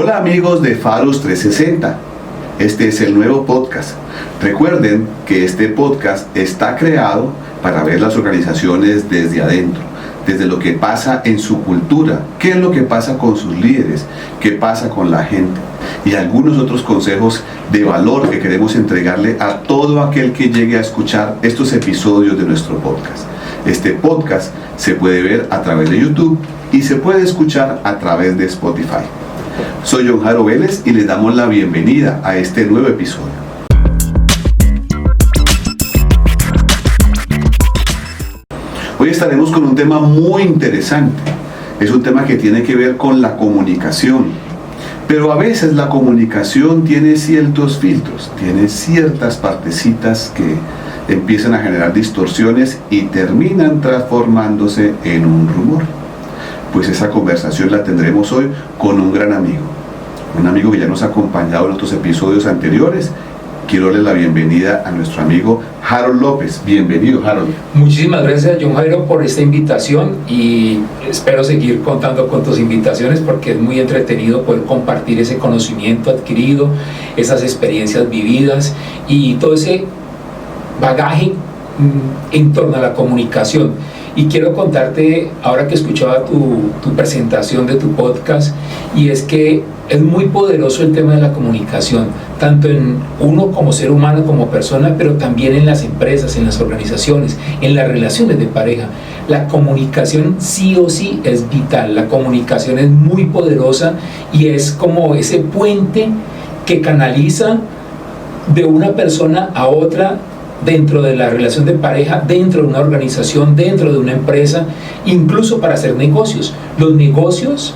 Hola amigos de Farus 360, este es el nuevo podcast. Recuerden que este podcast está creado para ver las organizaciones desde adentro, desde lo que pasa en su cultura, qué es lo que pasa con sus líderes, qué pasa con la gente y algunos otros consejos de valor que queremos entregarle a todo aquel que llegue a escuchar estos episodios de nuestro podcast. Este podcast se puede ver a través de YouTube y se puede escuchar a través de Spotify. Soy John Jairo Vélez y les damos la bienvenida a este nuevo episodio. Hoy estaremos con un tema muy interesante. Es un tema que tiene que ver con la comunicación. Pero a veces la comunicación tiene ciertos filtros, tiene ciertas partecitas que empiezan a generar distorsiones y terminan transformándose en un rumor. Pues esa conversación la tendremos hoy con un gran amigo. Un amigo que ya nos ha acompañado en otros episodios anteriores. Quiero darle la bienvenida a nuestro amigo Harold López. Bienvenido, Harold. Muchísimas gracias, John Jairo, por esta invitación y espero seguir contando con tus invitaciones porque es muy entretenido poder compartir ese conocimiento adquirido, esas experiencias vividas y todo ese bagaje en torno a la comunicación. Y quiero contarte, ahora que escuchaba tu presentación de tu podcast, y es que es muy poderoso el tema de la comunicación, tanto en uno como ser humano, como persona, pero también en las empresas, en las organizaciones, en las relaciones de pareja. La comunicación sí o sí es vital, la comunicación es muy poderosa y es como ese puente que canaliza de una persona a otra dentro de la relación de pareja, dentro de una organización, dentro de una empresa, incluso para hacer negocios. Los negocios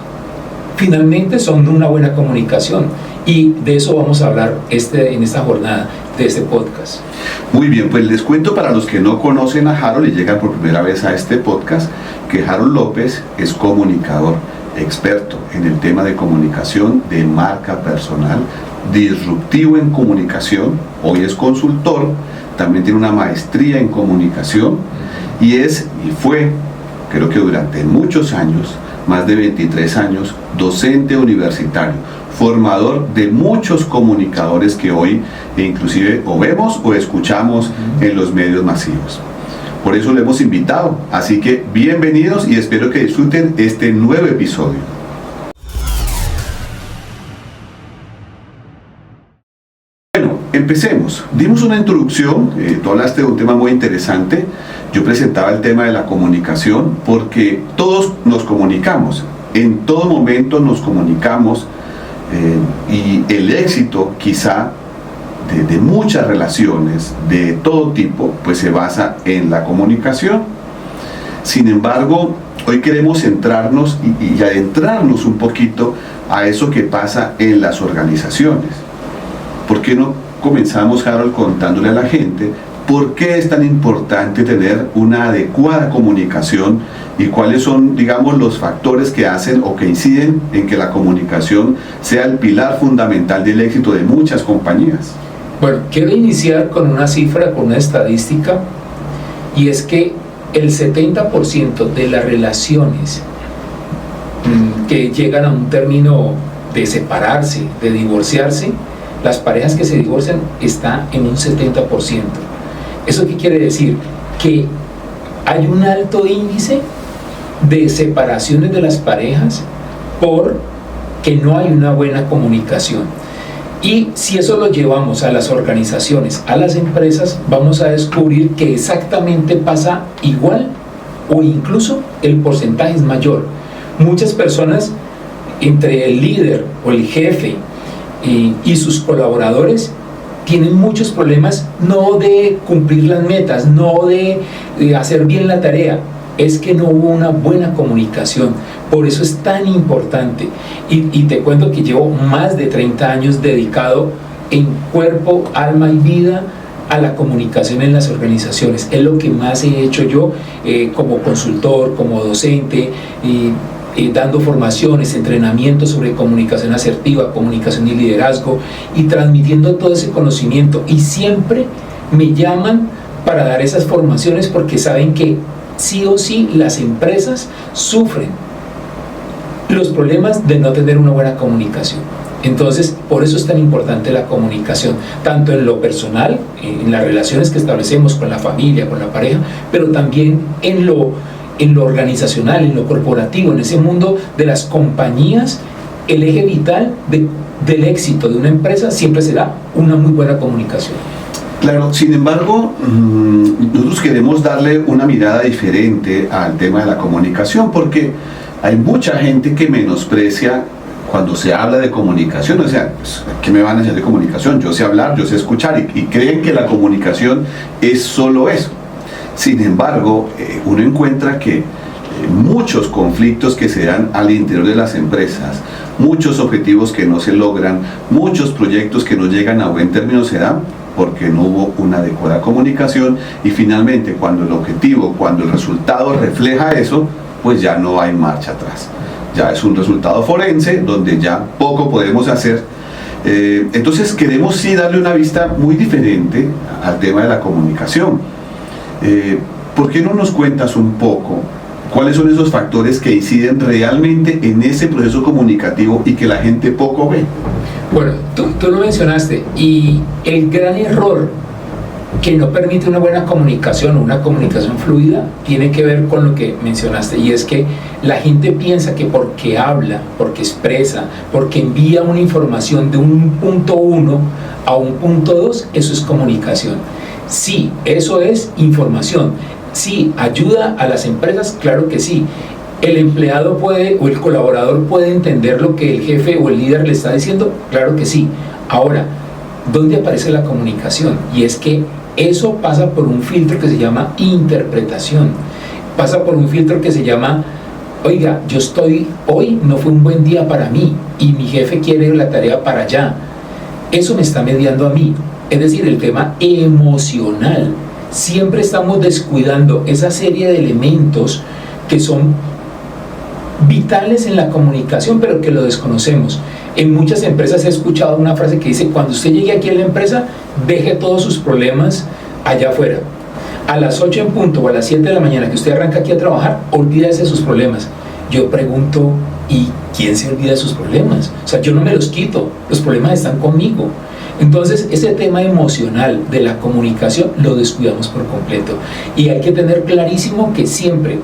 finalmente son una buena comunicación y de eso vamos a hablar en esta jornada de este podcast. Muy bien, pues les cuento para los que no conocen a Harold y llegan por primera vez a este podcast, que Harold López es comunicador, experto en el tema de comunicación de marca personal, disruptivo en comunicación, hoy es consultor, también tiene una maestría en comunicación y fue, creo que durante muchos años, más de 23 años, docente universitario, formador de muchos comunicadores que hoy inclusive o vemos o escuchamos en los medios masivos. Por eso le hemos invitado, así que bienvenidos y espero que disfruten este nuevo episodio. Empecemos. Dimos una introducción, tú hablaste de un tema muy interesante. Yo presentaba el tema de la comunicación porque todos nos comunicamos, en todo momento nos comunicamos y el éxito quizá de muchas relaciones de todo tipo pues se basa en la comunicación. Sin embargo, hoy queremos centrarnos y adentrarnos un poquito a eso que pasa en las organizaciones. ¿Por qué no comenzamos, Harold, contándole a la gente por qué es tan importante tener una adecuada comunicación y cuáles son, digamos, los factores que hacen o que inciden en que la comunicación sea el pilar fundamental del éxito de muchas compañías? Bueno, quiero iniciar con una cifra, con una estadística, y es que el 70% de las relaciones que llegan a un término de separarse, de divorciarse, las parejas que se divorcian está en un 70%. ¿Eso qué quiere decir? Que hay un alto índice de separaciones de las parejas porque no hay una buena comunicación. Y si eso lo llevamos a las organizaciones, a las empresas, vamos a descubrir que exactamente pasa igual o incluso el porcentaje es mayor. Muchas personas, entre el líder o el jefe y sus colaboradores, tienen muchos problemas, no de cumplir las metas, no de hacer bien la tarea, es que no hubo una buena comunicación. Por eso es tan importante y te cuento que llevo más de 30 años dedicado en cuerpo, alma y vida a la comunicación en las organizaciones. Es lo que más he hecho yo como consultor, como docente, dando formaciones, entrenamientos sobre comunicación asertiva, comunicación y liderazgo y transmitiendo todo ese conocimiento. Y siempre me llaman para dar esas formaciones porque saben que sí o sí las empresas sufren los problemas de no tener una buena comunicación. Entonces, por eso es tan importante la comunicación, tanto en lo personal, en las relaciones que establecemos con la familia, con la pareja, pero también en lo organizacional, en lo corporativo, en ese mundo de las compañías. El eje vital del éxito de una empresa siempre será una muy buena comunicación. Claro, sin embargo, nosotros queremos darle una mirada diferente al tema de la comunicación, porque hay mucha gente que menosprecia cuando se habla de comunicación. O sea, pues, ¿qué me van a hacer de comunicación? Yo sé hablar, yo sé escuchar, y creen que la comunicación es solo eso. Sin embargo, uno encuentra que muchos conflictos que se dan al interior de las empresas, muchos objetivos que no se logran, muchos proyectos que no llegan a buen término se dan porque no hubo una adecuada comunicación, y finalmente cuando el resultado refleja eso, pues ya no hay marcha atrás. Ya es un resultado forense donde ya poco podemos hacer. Entonces queremos sí darle una vista muy diferente al tema de la comunicación. ¿Por qué no nos cuentas un poco cuáles son esos factores que inciden realmente en ese proceso comunicativo y que la gente poco ve? Bueno, tú lo mencionaste, y el gran error que no permite una buena comunicación o una comunicación fluida tiene que ver con lo que mencionaste, y es que la gente piensa que porque habla, porque expresa, porque envía una información de un punto 1 a un punto 2, eso es comunicación. Sí, eso es información. Sí, ayuda a las empresas, claro que sí. ¿El empleado puede o el colaborador puede entender lo que el jefe o el líder le está diciendo? Claro que sí. Ahora, ¿dónde aparece la comunicación? Y es que eso pasa por un filtro que se llama interpretación. Pasa por un filtro que se llama, oiga, hoy no fue un buen día para mí y mi jefe quiere la tarea para allá. Eso me está mediando a mí. Es decir, el tema emocional. Siempre estamos descuidando esa serie de elementos que son vitales en la comunicación, pero que lo desconocemos. En muchas empresas he escuchado una frase que dice: cuando usted llegue aquí a la empresa, deje todos sus problemas allá afuera. A las 8 en punto o a las 7 de la mañana que usted arranca aquí a trabajar, olvídese de sus problemas. Yo pregunto, ¿y quién se olvida de sus problemas? O sea, yo no me los quito, los problemas están conmigo. Entonces, ese tema emocional de la comunicación lo descuidamos por completo. Y hay que tener clarísimo que siempre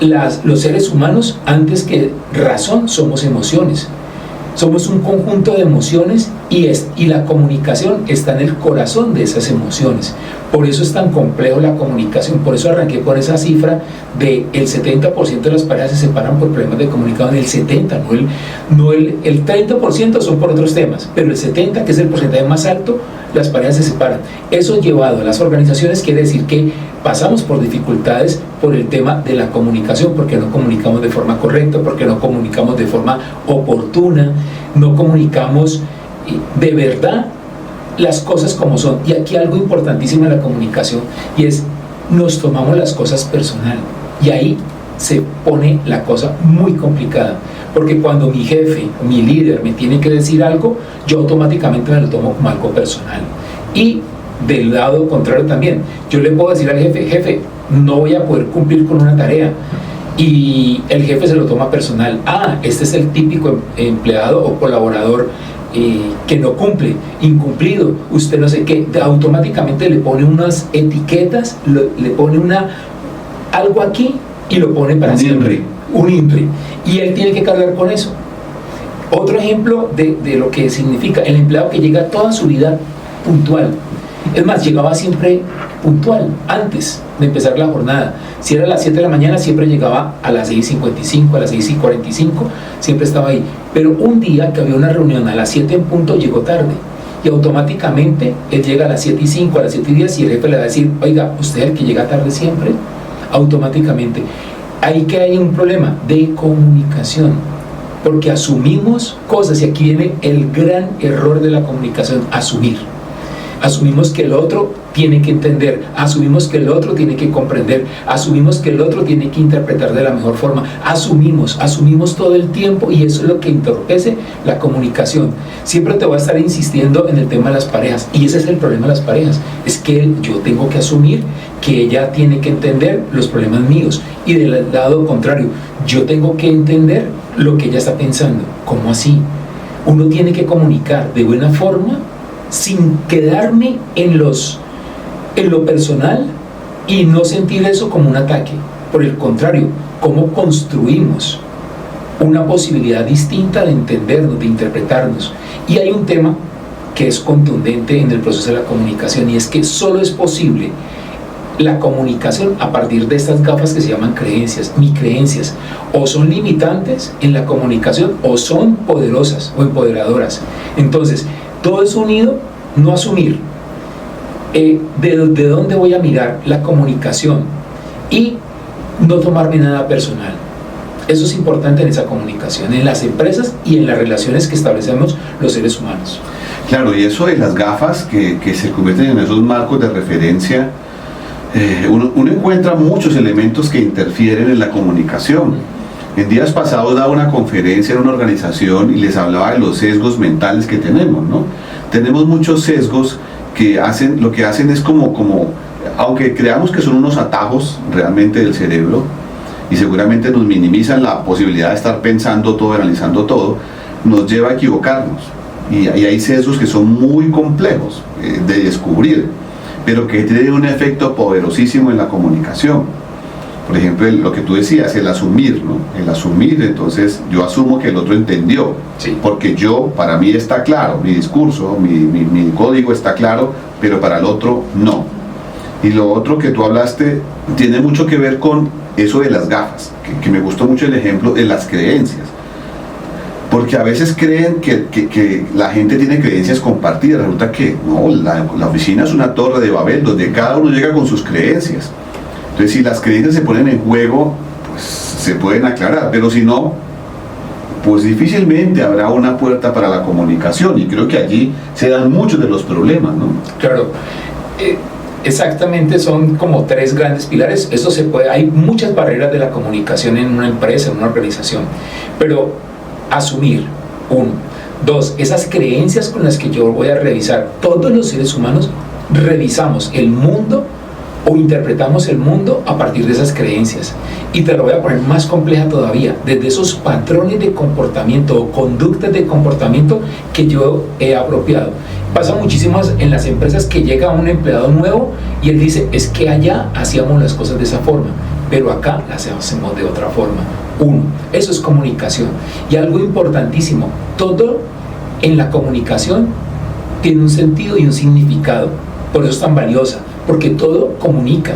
los seres humanos, antes que razón, somos emociones. Somos un conjunto de emociones, y la comunicación está en el corazón de esas emociones. Por eso es tan complejo la comunicación. Por eso arranqué con esa cifra de el 70% de las parejas se separan por problemas de comunicación. El 70%, el 30% son por otros temas, pero el 70%, que es el porcentaje más alto, las parejas se separan. Eso llevado a las organizaciones quiere decir que pasamos por dificultades por el tema de la comunicación, porque no comunicamos de forma correcta, porque no comunicamos de forma oportuna, no comunicamos de verdad las cosas como son. Y aquí algo importantísimo en la comunicación, y es, nos tomamos las cosas personal, y ahí se pone la cosa muy complicada, porque cuando mi jefe, mi líder me tiene que decir algo, yo automáticamente me lo tomo como algo personal. Y del lado contrario también, yo le puedo decir al jefe: jefe, no voy a poder cumplir con una tarea, y el jefe se lo toma personal. Este es el típico empleado o colaborador que no cumple, incumplido, usted no sé qué. Automáticamente le pone unas etiquetas, le pone algo aquí y lo pone para siempre, un INRI, y él tiene que cargar con eso. Otro ejemplo de lo que significa el empleado que llega toda su vida puntual. Es más, llegaba siempre puntual, antes de empezar la jornada. Si era a las 7 de la mañana, siempre llegaba a las 6:55, a las 6:45, siempre estaba ahí. Pero un día que había una reunión a las 7 en punto, llegó tarde. Y automáticamente él llega a las 7:05, a las 7:10, y el jefe le va a decir: oiga, ¿usted es el que llega tarde siempre? Automáticamente. Ahí que hay un problema de comunicación, porque asumimos cosas, y aquí viene el gran error de la comunicación: asumimos que el otro tiene que entender, asumimos que el otro tiene que comprender, asumimos que el otro tiene que interpretar de la mejor forma, asumimos todo el tiempo, y eso es lo que entorpece la comunicación. Siempre te voy a estar insistiendo en el tema de las parejas, y ese es el problema de las parejas, es que yo tengo que asumir que ella tiene que entender los problemas míos, y del lado contrario, yo tengo que entender lo que ella está pensando. ¿Cómo así? Uno tiene que comunicar de buena forma sin quedarme en lo personal y no sentir eso como un ataque. Por el contrario, ¿cómo construimos una posibilidad distinta de entendernos, de interpretarnos? Y hay un tema que es contundente en el proceso de la comunicación, y es que solo es posible la comunicación a partir de estas gafas que se llaman creencias. Mis creencias o son limitantes en la comunicación o son poderosas o empoderadoras. Entonces, todo es unido, no asumir de dónde voy a mirar la comunicación y no tomarme nada personal. Eso es importante en esa comunicación, en las empresas y en las relaciones que establecemos los seres humanos. Claro, y eso de las gafas que se convierten en esos marcos de referencia, uno encuentra muchos elementos que interfieren en la comunicación. En días pasados daba una conferencia en una organización y les hablaba de los sesgos mentales que tenemos, ¿no? Tenemos muchos sesgos que lo que hacen es como, aunque creamos que son unos atajos realmente del cerebro, y seguramente nos minimizan la posibilidad de estar pensando todo, analizando todo, nos lleva a equivocarnos. Y hay sesgos que son muy complejos de descubrir, pero que tienen un efecto poderosísimo en la comunicación. Por ejemplo, lo que tú decías, el asumir, ¿no? El asumir, entonces yo asumo que el otro entendió, Sí. porque para mí está claro, mi discurso, mi código está claro, pero para el otro no. Y lo otro que tú hablaste tiene mucho que ver con eso de las gafas, que me gustó mucho el ejemplo de las creencias. Porque a veces creen que la gente tiene creencias compartidas. Resulta que no, la oficina es una torre de Babel donde cada uno llega con sus creencias. Entonces, si las creencias se ponen en juego, pues se pueden aclarar, pero si no, pues difícilmente habrá una puerta para la comunicación, y creo que allí se dan muchos de los problemas, ¿no? Claro, exactamente, son como tres grandes pilares. Eso hay muchas barreras de la comunicación en una empresa, en una organización, pero asumir, 1. 2, esas creencias con las que yo voy a revisar. Todos los seres humanos revisamos el mundo o interpretamos el mundo a partir de esas creencias. Y te lo voy a poner más compleja todavía, desde esos patrones de comportamiento o conductas de comportamiento que yo he apropiado. Pasa muchísimas en las empresas que llega un empleado nuevo y él dice, es que allá hacíamos las cosas de esa forma, pero acá las hacemos de otra forma. 1, eso es comunicación. Y algo importantísimo, todo en la comunicación tiene un sentido y un significado. Por eso es tan valiosa, porque todo comunica,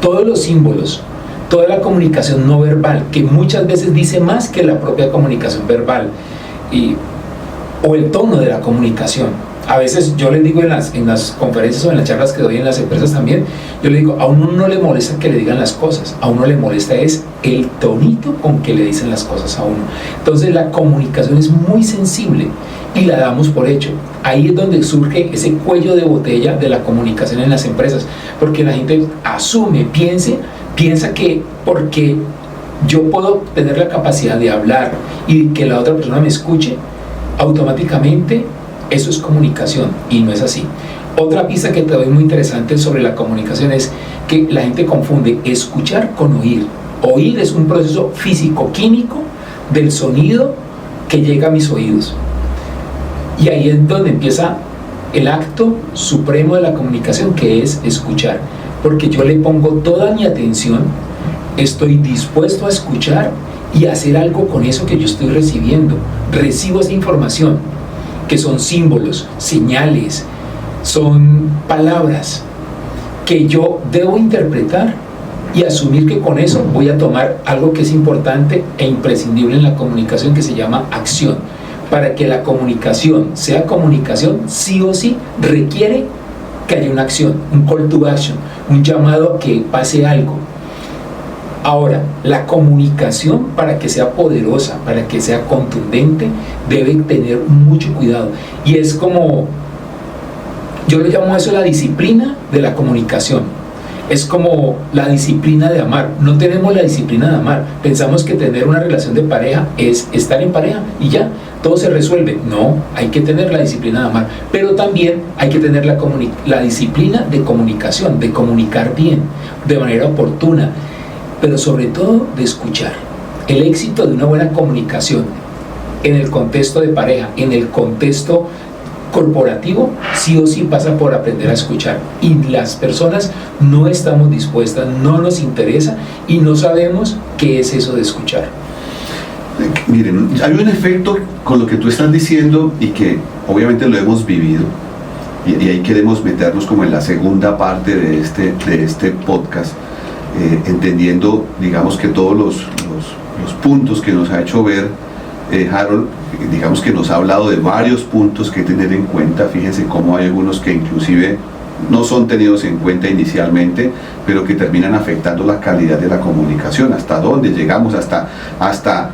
todos los símbolos, toda la comunicación no verbal, que muchas veces dice más que la propia comunicación verbal, o el tono de la comunicación. A veces yo les digo en las conferencias o en las charlas que doy en las empresas también, yo le digo, a uno no le molesta que le digan las cosas, a uno le molesta es el tonito con que le dicen las cosas a uno. Entonces la comunicación es muy sensible y la damos por hecho. Ahí es donde surge ese cuello de botella de la comunicación en las empresas, porque la gente asume, piensa que porque yo puedo tener la capacidad de hablar y que la otra persona me escuche, automáticamente eso es comunicación, y no es así. Otra pista que te doy muy interesante sobre la comunicación es que la gente confunde escuchar con oír. Oír es un proceso físico-químico del sonido que llega a mis oídos. Y ahí es donde empieza el acto supremo de la comunicación, que es escuchar. Porque yo le pongo toda mi atención, estoy dispuesto a escuchar y hacer algo con eso que yo estoy recibiendo. Recibo esa información, que son símbolos, señales, son palabras que yo debo interpretar y asumir que con eso voy a tomar algo que es importante e imprescindible en la comunicación, que se llama acción. Para que la comunicación sea comunicación, sí o sí requiere que haya una acción, un call to action, un llamado a que pase algo. Ahora, la comunicación, para que sea poderosa, para que sea contundente, debe tener mucho cuidado. Y es como, Yo lo llamo a eso la disciplina de la comunicación. Es como la disciplina de amar. No tenemos la disciplina de amar. Pensamos que tener una relación de pareja es estar en pareja y ya, todo se resuelve. No, hay que tener la disciplina de amar. Pero también hay que tener la disciplina de comunicación, de comunicar bien, de manera oportuna, pero sobre todo de escuchar. El éxito de una buena comunicación en el contexto de pareja, en el contexto corporativo, sí o sí pasa por aprender a escuchar, y las personas no estamos dispuestas, no nos interesa y no sabemos qué es eso de escuchar. Miren, hay un efecto con lo que tú estás diciendo y que obviamente lo hemos vivido, y ahí queremos meternos como en la segunda parte de este podcast, entendiendo, digamos, que todos los puntos que nos ha hecho ver Harold, digamos que nos ha hablado de varios puntos que tener en cuenta. Fíjense cómo hay algunos que inclusive no son tenidos en cuenta inicialmente, pero que terminan afectando la calidad de la comunicación. ¿Hasta dónde llegamos? Hasta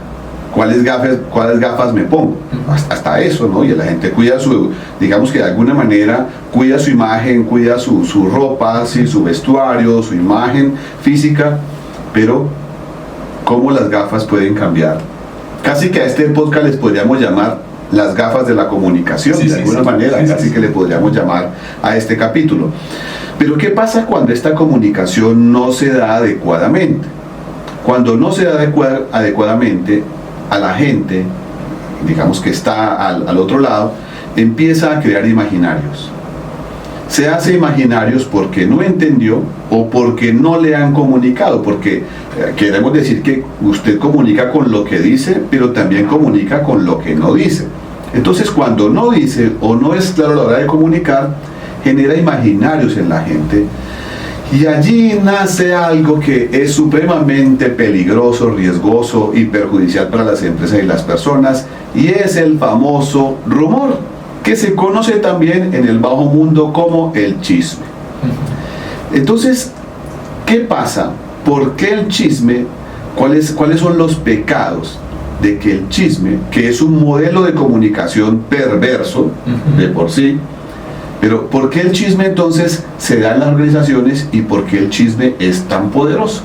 ¿cuáles gafas me pongo? Hasta eso, ¿no? Y la gente cuida digamos que de alguna manera cuida su imagen, cuida su ropa, ¿sí? Su vestuario, su imagen física, pero ¿cómo las gafas pueden cambiar? Casi que a este podcast les podríamos llamar las gafas de la comunicación, de alguna manera, casi que le podríamos llamar a este capítulo. Pero ¿qué pasa cuando esta comunicación no se da adecuadamente? Cuando no se da adecuadamente, a la gente, digamos que está al otro lado, empieza a crear imaginarios. Se hace imaginarios porque no entendió o porque no le han comunicado, porque queremos decir que usted comunica con lo que dice, pero también comunica con lo que no dice. Entonces, cuando no dice o no es claro a la hora de comunicar, genera imaginarios en la gente, y allí nace algo que es supremamente peligroso, riesgoso y perjudicial para las empresas y las personas, y es el famoso rumor, que se conoce también en el bajo mundo como el chisme. Entonces, ¿qué pasa? ¿Por qué el chisme? ¿Cuáles son los pecados de que el chisme, que es un modelo de comunicación perverso de por sí, pero ¿por qué el chisme entonces se da en las organizaciones y por qué el chisme es tan poderoso?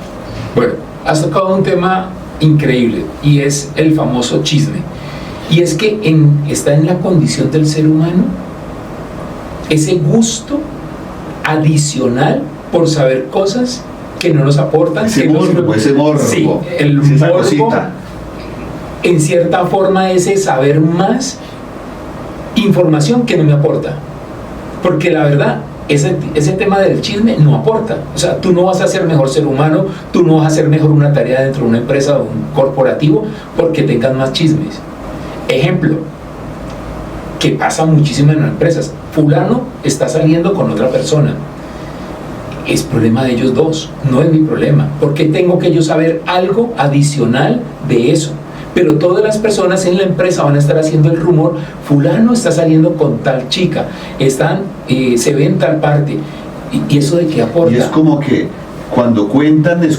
Bueno, has tocado un tema increíble y es el famoso chisme. Y es que está en la condición del ser humano ese gusto adicional por saber cosas que no nos aportan. Ese morbo. Sí, el morbo, en cierta forma, ese saber más información que no me aporta. Porque la verdad, ese tema del chisme no aporta. O sea, tú no vas a ser mejor ser humano, tú no vas a hacer mejor una tarea dentro de una empresa o un corporativo porque tengas más chismes. Ejemplo, que pasa muchísimo en las empresas. Fulano está saliendo con otra persona. Es problema de ellos dos, no es mi problema. ¿Por qué tengo que yo saber algo adicional de eso? Pero todas las personas en la empresa van a estar haciendo el rumor: fulano está saliendo con tal chica, se ve en tal parte. ¿Y eso de qué aporta? Y es como que cuando cuentan es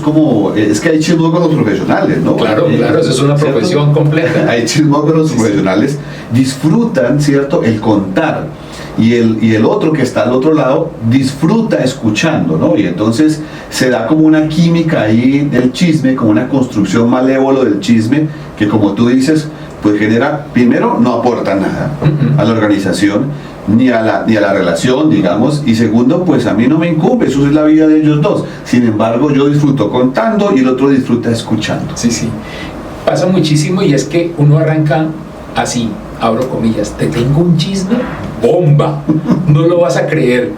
que hay chismógrafos profesionales, ¿no? Claro, eso es una profesión completa. Hay chismógrafos profesionales, disfrutan, ¿cierto?, el contar, y el otro que está al otro lado disfruta escuchando, ¿no? Y entonces se da como una química ahí del chisme, como una construcción malévolo del chisme, que, como tú dices, pues genera, primero, no aporta nada a la organización, ni a la relación, digamos, y segundo, pues a mí no me incumbe, eso es la vida de ellos dos. Sin embargo, yo disfruto contando y el otro disfruta escuchando. Sí, pasa muchísimo, y es que uno arranca así, abro comillas: te tengo un chisme bomba, no lo vas a creer.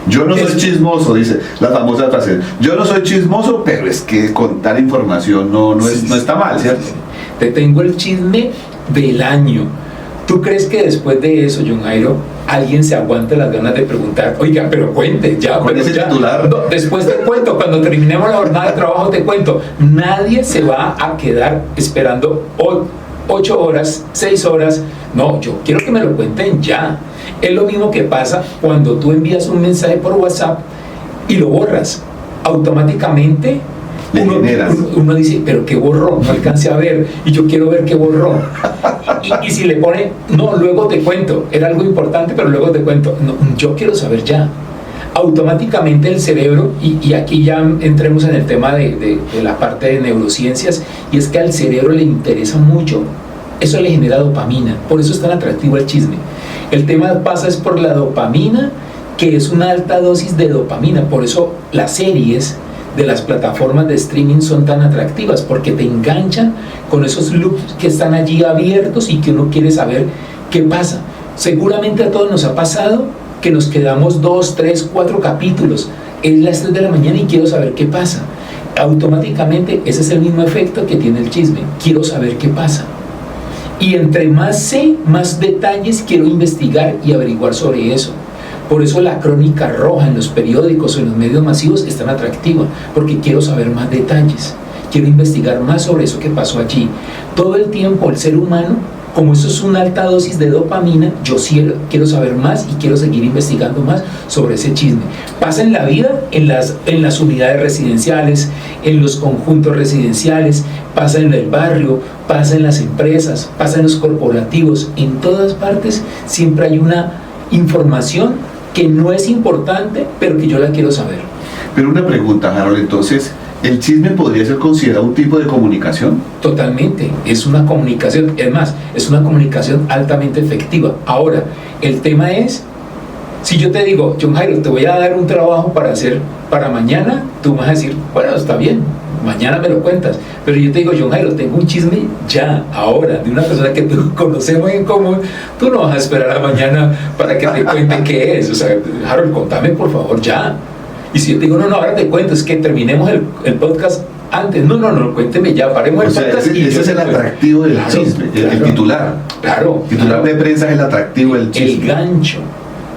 Yo no soy chismoso, dice la famosa frase. Yo no soy chismoso, pero es que contar información no está mal, ¿cierto? Sí. Te tengo el chisme del año. ¿Tú crees que después de eso, John Jairo, alguien se aguante las ganas de preguntar: oiga, pero cuente, ya, ¿cuál es el titular? No, después te cuento, cuando terminemos la jornada de trabajo te cuento. Nadie se va a quedar esperando 8 horas, 6 horas. No, yo quiero que me lo cuenten ya. Es lo mismo que pasa cuando tú envías un mensaje por WhatsApp y lo borras. Automáticamente uno dice, pero qué borró, no alcancé a ver, y yo quiero ver qué borró. Y si le pone, no, luego te cuento, era algo importante, pero luego te cuento, no, yo quiero saber ya. Automáticamente el cerebro, y aquí ya entremos en el tema de la parte de neurociencias, y es que al cerebro le interesa mucho, eso le genera dopamina, por eso es tan atractivo el chisme. El tema pasa es por la dopamina, que es una alta dosis de dopamina, por eso las series de las plataformas de streaming son tan atractivas, porque te enganchan con esos loops que están allí abiertos y que uno quiere saber qué pasa. Seguramente a todos nos ha pasado que nos quedamos 2, 3, 4 capítulos, es las 3 de la mañana y quiero saber qué pasa. Automáticamente ese es el mismo efecto que tiene el chisme, quiero saber qué pasa. Y entre más sé, más detalles quiero investigar y averiguar sobre eso. Por eso la crónica roja en los periódicos o en los medios masivos es tan atractiva, porque quiero saber más detalles, quiero investigar más sobre eso que pasó allí. Todo el tiempo el ser humano, como eso es una alta dosis de dopamina, yo quiero saber más y quiero seguir investigando más sobre ese chisme. Pasa en la vida, en las unidades residenciales, en los conjuntos residenciales, pasa en el barrio, pasa en las empresas, pasa en los corporativos, en todas partes siempre hay una información que no es importante, pero que yo la quiero saber. Pero una pregunta, Harold, entonces, ¿el chisme podría ser considerado un tipo de comunicación? Totalmente, es una comunicación, es más, es una comunicación altamente efectiva. Ahora, el tema es, si yo te digo, John Jairo, te voy a dar un trabajo para hacer para mañana, tú me vas a decir, bueno, está bien, mañana me lo cuentas. Pero yo te digo, John Jairo, tengo un chisme ya, ahora, de una persona que tú conocemos en común, tú no vas a esperar a mañana para que te cuente qué es. O sea, Harold, contame por favor ya. Y si yo te digo, no, ahora te cuento, es que terminemos el podcast antes. No, cuénteme ya, paremos el podcast. Ese es el atractivo del chisme, el titular. Claro. El titular de prensa es el atractivo del chisme. El gancho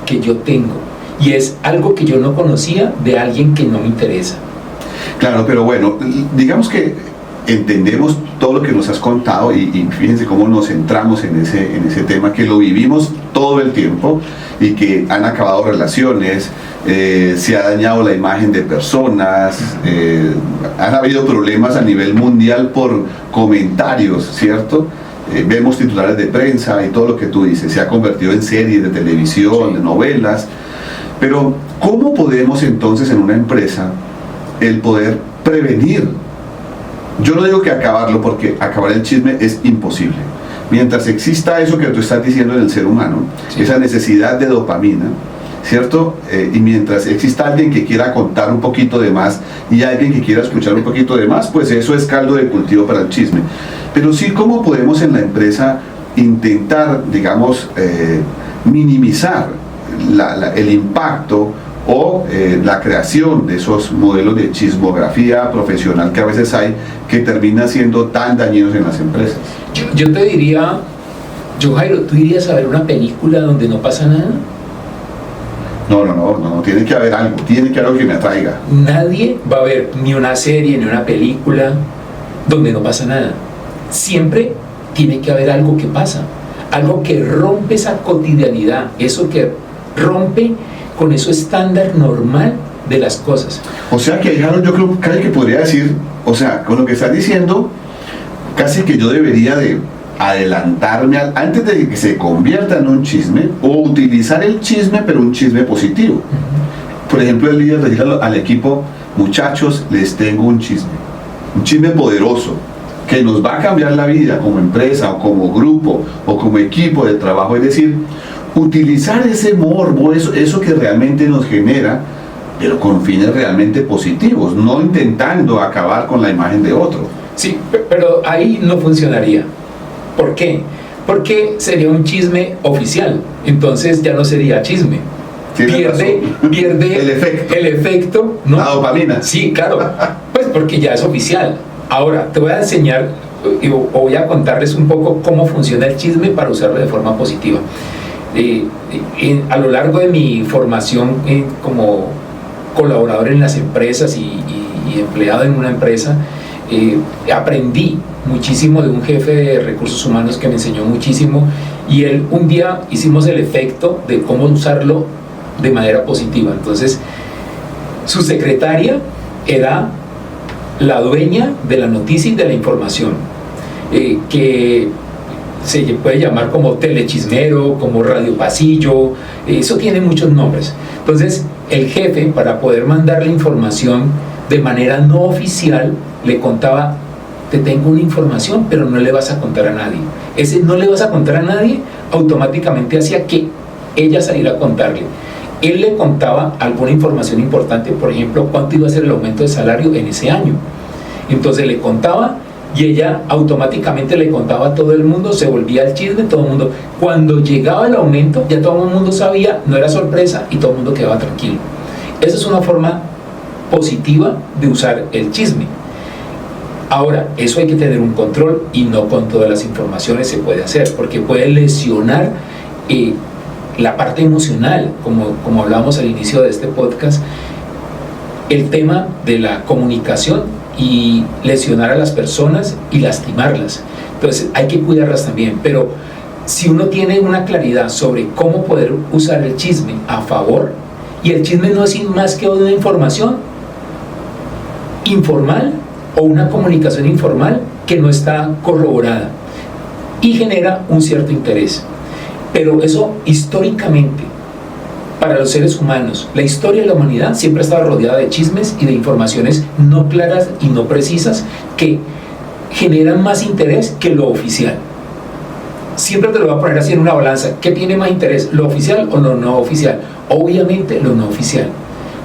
que yo tengo. Y es algo que yo no conocía de alguien que no me interesa. Claro, pero bueno, digamos que entendemos todo lo que nos has contado y fíjense cómo nos centramos en ese tema, que lo vivimos todo el tiempo y que han acabado relaciones, se ha dañado la imagen de personas, han habido problemas a nivel mundial por comentarios, ¿cierto? Vemos titulares de prensa y todo lo que tú dices, se ha convertido en series de televisión, de novelas, pero ¿cómo podemos entonces en una empresa el poder prevenir? Yo no digo que acabarlo, porque acabar el chisme es imposible. Mientras exista eso que tú estás diciendo en el ser humano, sí, esa necesidad de dopamina, ¿cierto? Y mientras exista alguien que quiera contar un poquito de más y alguien que quiera escuchar un poquito de más, pues eso es caldo de cultivo para el chisme. Pero sí, ¿cómo podemos en la empresa intentar, digamos, minimizar el impacto o la creación de esos modelos de chismografía profesional que a veces hay, que termina siendo tan dañinos en las empresas? Yo te diría, John Jairo, ¿tú irías a ver una película donde no pasa nada? No, tiene que haber algo, tiene que haber algo que me atraiga. Nadie va a ver ni una serie, ni una película donde no pasa nada. Siempre tiene que haber algo que pasa, algo que rompe esa cotidianidad, eso que rompe con eso estándar normal de las cosas. O sea que, Harold, yo creo casi que podría decir, o sea, con lo que estás diciendo, casi que yo debería de adelantarme antes de que se convierta en un chisme, o utilizar el chisme, pero un chisme positivo. Por ejemplo, el líder decirle al equipo, muchachos, les tengo un chisme poderoso, que nos va a cambiar la vida como empresa, o como grupo, o como equipo de trabajo. Es decir, utilizar ese morbo, eso que realmente nos genera, pero con fines realmente positivos, no intentando acabar con la imagen de otro. Sí, pero ahí no funcionaría. ¿Por qué? Porque sería un chisme oficial, entonces ya no sería chisme. Pierde el efecto, ¿no? La dopamina. Sí, claro, pues porque ya es oficial. Ahora, te voy a enseñar, o voy a contarles un poco cómo funciona el chisme para usarlo de forma positiva. A lo largo de mi formación como colaborador en las empresas y empleado en una empresa, aprendí muchísimo de un jefe de recursos humanos que me enseñó muchísimo, y él un día hicimos el efecto de cómo usarlo de manera positiva. Entonces, su secretaria era la dueña de la noticia y de la información, que se puede llamar como telechismero, como radio pasillo, eso tiene muchos nombres. Entonces el jefe, para poder mandar la información de manera no oficial, le contaba: te tengo una información, pero no le vas a contar a nadie. Ese no le vas a contar a nadie automáticamente hacía que ella saliera a contarle. Él le contaba alguna información importante, por ejemplo, cuánto iba a ser el aumento de salario en ese año. Entonces le contaba y ella automáticamente le contaba a todo el mundo, se volvía el chisme, todo el mundo. Cuando llegaba el aumento, ya todo el mundo sabía, no era sorpresa y todo el mundo quedaba tranquilo. Esa es una forma positiva de usar el chisme. Ahora, eso hay que tener un control y no con todas las informaciones se puede hacer, porque puede lesionar la parte emocional, como hablábamos al inicio de este podcast, el tema de la comunicación, y lesionar a las personas y lastimarlas. Entonces hay que cuidarlas también, pero si uno tiene una claridad sobre cómo poder usar el chisme a favor, y el chisme no es más que una información informal o una comunicación informal que no está corroborada y genera un cierto interés, pero eso históricamente para los seres humanos, la historia de la humanidad siempre ha estado rodeada de chismes y de informaciones no claras y no precisas que generan más interés que lo oficial. Siempre te lo voy a poner así en una balanza: ¿qué tiene más interés, lo oficial o lo no oficial? Obviamente lo no oficial.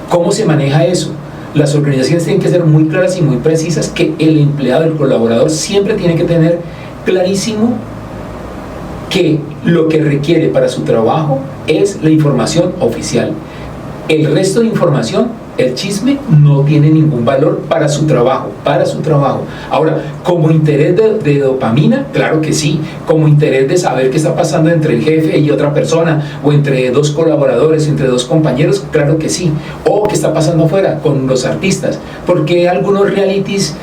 ¿Cómo se maneja eso? Las organizaciones tienen que ser muy claras y muy precisas, que el empleado, el colaborador siempre tiene que tener clarísimo que lo que requiere para su trabajo es la información oficial. El resto de información, el chisme, no tiene ningún valor para su trabajo, Ahora, como interés de dopamina, claro que sí. Como interés de saber qué está pasando entre el jefe y otra persona, o entre dos colaboradores, entre dos compañeros, claro que sí. O qué está pasando afuera con los artistas, porque algunos realities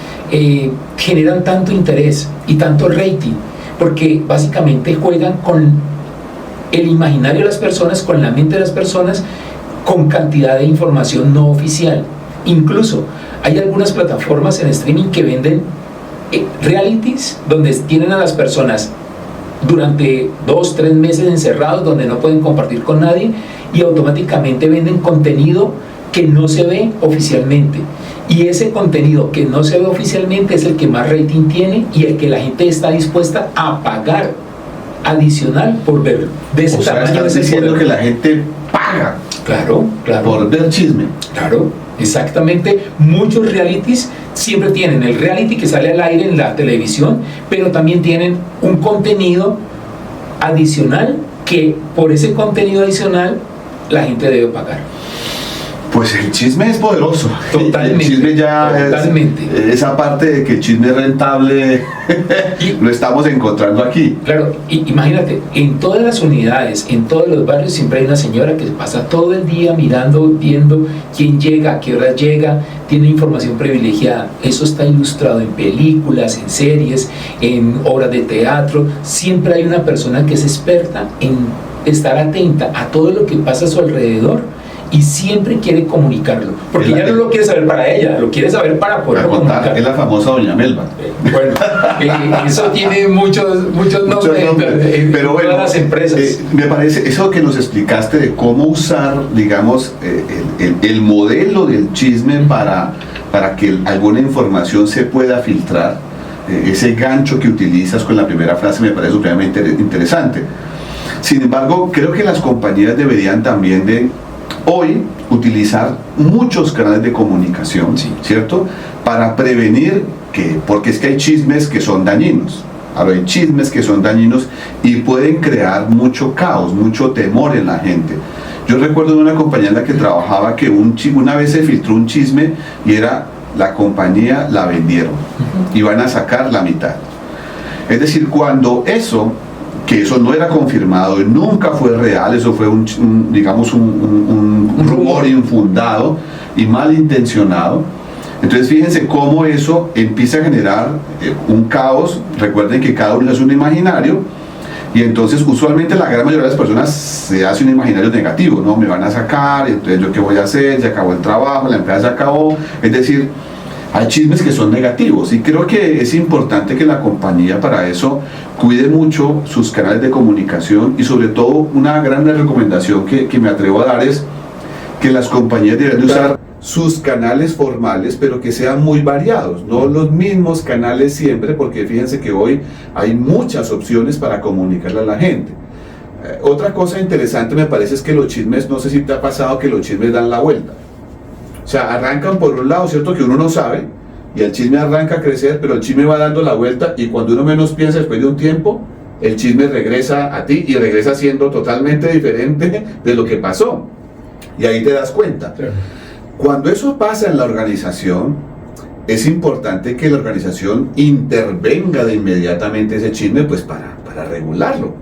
generan tanto interés y tanto rating, porque básicamente juegan con el imaginario de las personas, con la mente de las personas, con cantidad de información no oficial. Incluso hay algunas plataformas en streaming que venden realities donde tienen a las personas durante 2-3 meses encerrados, donde no pueden compartir con nadie, y automáticamente venden contenido que no se ve oficialmente. Y ese contenido que no se ve oficialmente es el que más rating tiene y el que la gente está dispuesta a pagar adicional por ver. De ese tamaño, estás diciendo que la gente paga, claro, por ver chisme. Claro, exactamente. Muchos realities siempre tienen el reality que sale al aire en la televisión, pero también tienen un contenido adicional que por ese contenido adicional la gente debe pagar. Pues el chisme es poderoso. Totalmente. El chisme ya totalmente. Esa parte de que el chisme es rentable lo estamos encontrando aquí. Claro, imagínate, en todas las unidades, en todos los barrios siempre hay una señora que pasa todo el día mirando, viendo quién llega, a qué hora llega, tiene información privilegiada. Eso está ilustrado en películas, en series, en obras de teatro. Siempre hay una persona que es experta en estar atenta a todo lo que pasa a su alrededor y siempre quiere comunicarlo, porque ella no lo quiere saber para ella, lo quiere saber para poder comunicar. Es la famosa Doña Melba. Bueno, eso tiene muchos nombres, pero bueno, todas las empresas. Me parece eso que nos explicaste de cómo usar, digamos, el modelo del chisme para que alguna información se pueda filtrar. Ese gancho que utilizas con la primera frase me parece supremamente interesante. Sin embargo, creo que las compañías deberían también de hoy utilizar muchos canales de comunicación, sí, ¿cierto? Para prevenir porque es que hay chismes que son dañinos. Ahora hay chismes que son dañinos y pueden crear mucho caos, mucho temor en la gente. Yo recuerdo de una compañía en la que trabajaba que una vez se filtró un chisme y era: la compañía la vendieron y van a sacar la mitad. Es decir, cuando eso no era confirmado y nunca fue real, eso fue un rumor infundado y malintencionado. Entonces fíjense cómo eso empieza a generar un caos. Recuerden que cada uno es un imaginario, y entonces usualmente la gran mayoría de las personas se hace un imaginario negativo, ¿no? Me van a sacar, entonces yo qué voy a hacer, ya acabó el trabajo, la empresa se acabó. Es decir, hay chismes que son negativos, y creo que es importante que la compañía para eso cuide mucho sus canales de comunicación, y sobre todo una gran recomendación que me atrevo a dar es que las compañías deben de usar sus canales formales, pero que sean muy variados, no los mismos canales siempre, porque fíjense que hoy hay muchas opciones para comunicarle a la gente. Otra cosa interesante me parece es que los chismes, no sé si te ha pasado que los chismes dan la vuelta. O sea, arrancan por un lado, ¿cierto? Que uno no sabe, y el chisme arranca a crecer, pero el chisme va dando la vuelta, y cuando uno menos piensa, después de un tiempo, el chisme regresa a ti, y regresa siendo totalmente diferente de lo que pasó. Y ahí te das cuenta. Claro. Cuando eso pasa en la organización, es importante que la organización intervenga de inmediatamente ese chisme, pues para regularlo.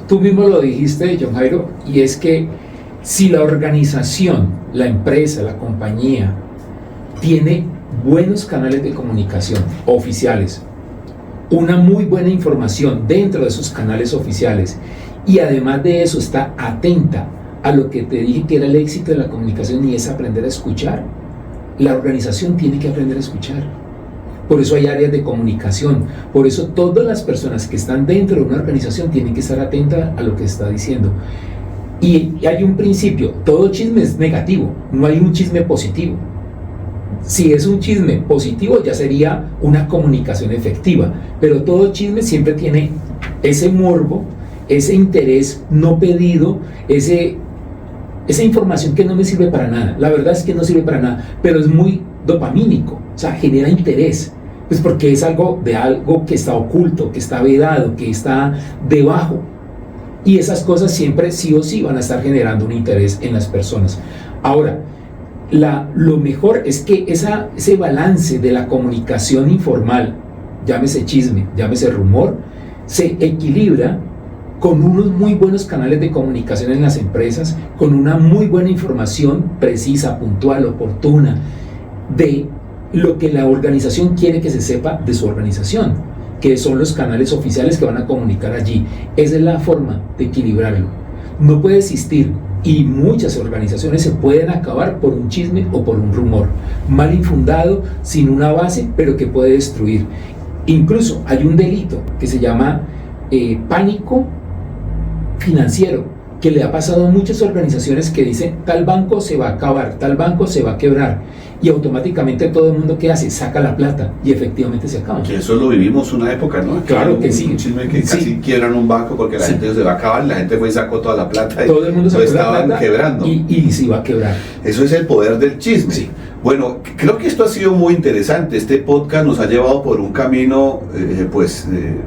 Tú mismo lo dijiste, John Jairo, y es que si la organización, la empresa, la compañía, tiene buenos canales de comunicación oficiales, una muy buena información dentro de esos canales oficiales, y además de eso está atenta a lo que te dije que era el éxito de la comunicación, y es aprender a escuchar. La organización tiene que aprender a escuchar. Por eso hay áreas de comunicación, por eso todas las personas que están dentro de una organización tienen que estar atentas a lo que está diciendo. Y hay un principio: todo chisme es negativo, no hay un chisme positivo. Si es un chisme positivo, ya sería una comunicación efectiva, pero todo chisme siempre tiene ese morbo, ese interés no pedido, esa información que no me sirve para nada. La verdad es que no sirve para nada, pero es muy dopamínico, o sea, genera interés, pues porque es algo que está oculto, que está vedado, que está debajo, y esas cosas siempre sí o sí van a estar generando un interés en las personas. Ahora, lo mejor es que ese balance de la comunicación informal, llámese chisme, llámese rumor, se equilibra con unos muy buenos canales de comunicación en las empresas, con una muy buena información precisa, puntual, oportuna, de lo que la organización quiere que se sepa de su organización, que son los canales oficiales que van a comunicar allí. Esa es la forma de equilibrarlo. No puede existir, y muchas organizaciones se pueden acabar por un chisme o por un rumor mal infundado, sin una base, pero que puede destruir. Incluso hay un delito que se llama pánico financiero, que le ha pasado a muchas organizaciones que dicen tal banco se va a acabar, tal banco se va a quebrar, y automáticamente todo el mundo que hace saca la plata y efectivamente se acaba. Que eso lo vivimos una época, ¿no? Claro que sí. Un chisme que casi quiebran un banco porque la gente se va a acabar, la gente fue y sacó toda la plata y todo el mundo sacó lo estaban la plata quebrando. Y se iba a quebrar. Eso es el poder del chisme. Sí. Bueno, creo que esto ha sido muy interesante. Este podcast nos ha llevado por un camino,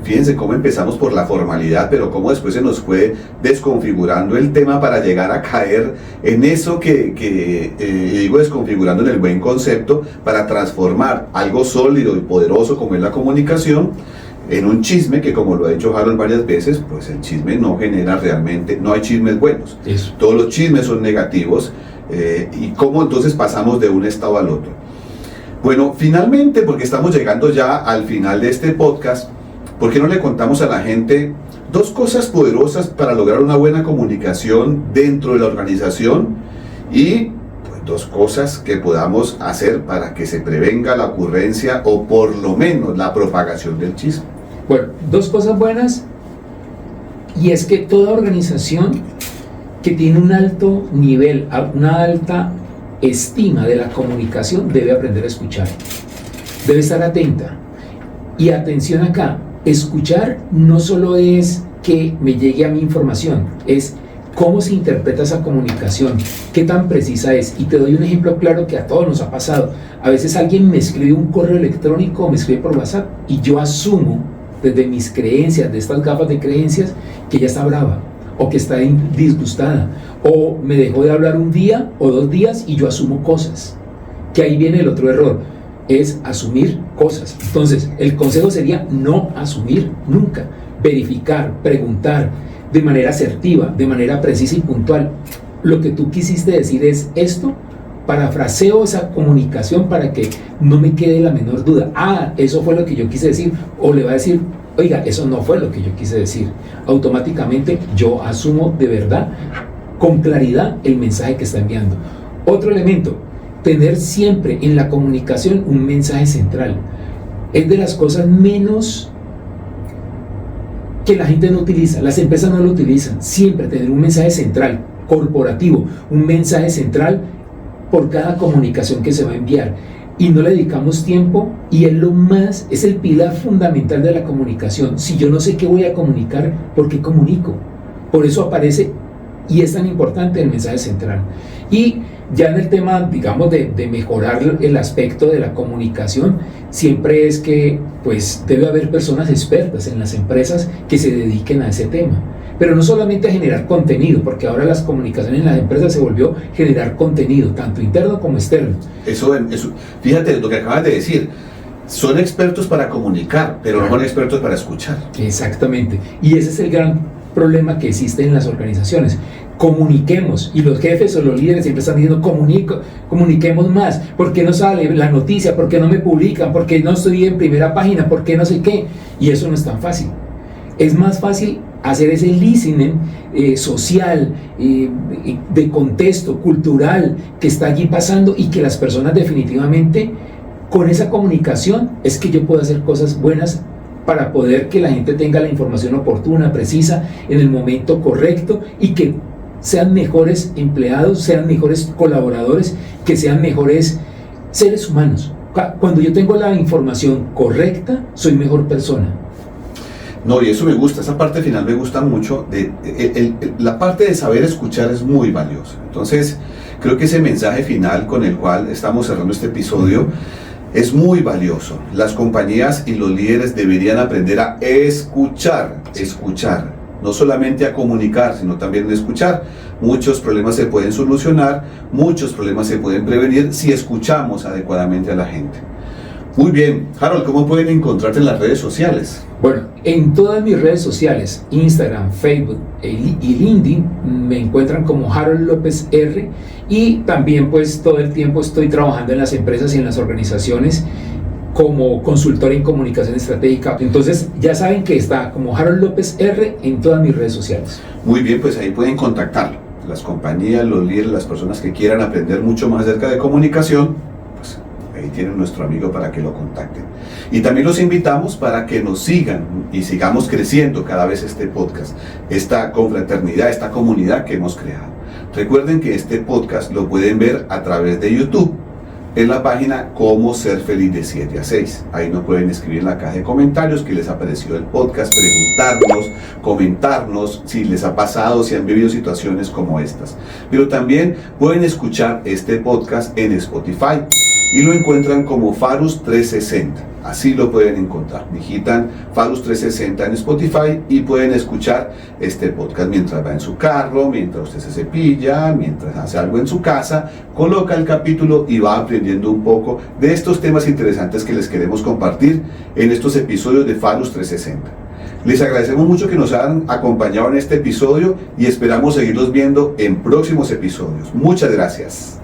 fíjense cómo empezamos por la formalidad, pero cómo después se nos fue desconfigurando el tema para llegar a caer en eso que digo desconfigurando en el buen concepto, para transformar algo sólido y poderoso como es la comunicación en un chisme que, como lo ha dicho Harold varias veces, pues el chisme no genera realmente, no hay chismes buenos. Eso. Todos los chismes son negativos. ¿Y cómo entonces pasamos de un estado al otro? Bueno, finalmente, porque estamos llegando ya al final de este podcast, ¿por qué no le contamos a la gente dos cosas poderosas para lograr una buena comunicación dentro de la organización, y pues dos cosas que podamos hacer para que se prevenga la ocurrencia o por lo menos la propagación del chisme? Bueno, dos cosas buenas, y es que toda organización que tiene un alto nivel, una alta estima de la comunicación, debe aprender a escuchar, debe estar atenta. Y atención acá, escuchar no solo es que me llegue a mi información, es cómo se interpreta esa comunicación, qué tan precisa es. Y te doy un ejemplo claro que a todos nos ha pasado. A veces alguien me escribe un correo electrónico o me escribe por WhatsApp, y yo asumo desde mis creencias, de estas gafas de creencias, que ella está brava, o que está disgustada, o me dejó de hablar un día o 2 días, y yo asumo cosas. Que ahí viene el otro error, es asumir cosas. Entonces, el consejo sería no asumir nunca, verificar, preguntar de manera asertiva, de manera precisa y puntual. Lo que tú quisiste decir es esto, parafraseo esa comunicación para que no me quede la menor duda. Eso fue lo que yo quise decir, o le va a decir, oiga, eso no fue lo que yo quise decir. Automáticamente yo asumo de verdad, con claridad, el mensaje que está enviando. Otro elemento, tener siempre en la comunicación un mensaje central. Es de las cosas menos que la gente no utiliza, las empresas no lo utilizan. Siempre tener un mensaje central, corporativo, un mensaje central por cada comunicación que se va a enviar. Y no le dedicamos tiempo, y es el pilar fundamental de la comunicación. Si yo no sé qué voy a comunicar, ¿por qué comunico? Por eso aparece y es tan importante el mensaje central. Y ya en el tema, digamos, de mejorar el aspecto de la comunicación, siempre es que pues debe haber personas expertas en las empresas que se dediquen a ese tema. Pero no solamente a generar contenido, porque ahora las comunicaciones en las empresas se volvió generar contenido, tanto interno como externo. Eso, fíjate lo que acabas de decir. Son expertos para comunicar, pero no son expertos para escuchar. Exactamente. Y ese es el gran problema que existe en las organizaciones. Comuniquemos, y los jefes o los líderes siempre están diciendo comuniquemos más. ¿Por qué no sale la noticia? ¿Por qué no me publican? ¿Por qué no estoy en primera página? ¿Por qué no sé qué? Y eso no es tan fácil. Es más fácil hacer ese listening social, de contexto cultural que está allí pasando, y que las personas definitivamente con esa comunicación es que yo puedo hacer cosas buenas para poder que la gente tenga la información oportuna, precisa, en el momento correcto, y que sean mejores empleados, sean mejores colaboradores, que sean mejores seres humanos. Cuando yo tengo la información correcta, soy mejor persona. No, y eso me gusta, esa parte final me gusta mucho. La parte de saber escuchar es muy valiosa. Entonces, creo que ese mensaje final con el cual estamos cerrando este episodio es muy valioso. Las compañías y los líderes deberían aprender a escuchar, no solamente a comunicar, sino también a escuchar. Muchos problemas se pueden solucionar, muchos problemas se pueden prevenir si escuchamos adecuadamente a la gente. Muy bien, Harold, ¿cómo pueden encontrarte en las redes sociales? Bueno, en todas mis redes sociales, Instagram, Facebook y LinkedIn, me encuentran como Harold López R, y también pues todo el tiempo estoy trabajando en las empresas y en las organizaciones como consultor en comunicación estratégica. Entonces ya saben que está como Harold López R en todas mis redes sociales. Muy bien, pues ahí pueden contactarlo. Las compañías, los líderes, las personas que quieran aprender mucho más acerca de comunicación, pues ahí tienen nuestro amigo para que lo contacten. Y también los invitamos para que nos sigan y sigamos creciendo cada vez este podcast, esta confraternidad, esta comunidad que hemos creado. Recuerden que este podcast lo pueden ver a través de YouTube, en la página Cómo Ser Feliz de 7 a 6. Ahí nos pueden escribir en la caja de comentarios qué les ha parecido el podcast, preguntarnos, comentarnos si les ha pasado, si han vivido situaciones como estas. Pero también pueden escuchar este podcast en Spotify y lo encuentran como Farus 360. Así lo pueden encontrar. Digitan Farus 360 en Spotify y pueden escuchar este podcast mientras va en su carro, mientras usted se cepilla, mientras hace algo en su casa, coloca el capítulo y va aprendiendo un poco de estos temas interesantes que les queremos compartir en estos episodios de Farus 360. Les agradecemos mucho que nos hayan acompañado en este episodio y esperamos seguirlos viendo en próximos episodios. Muchas gracias.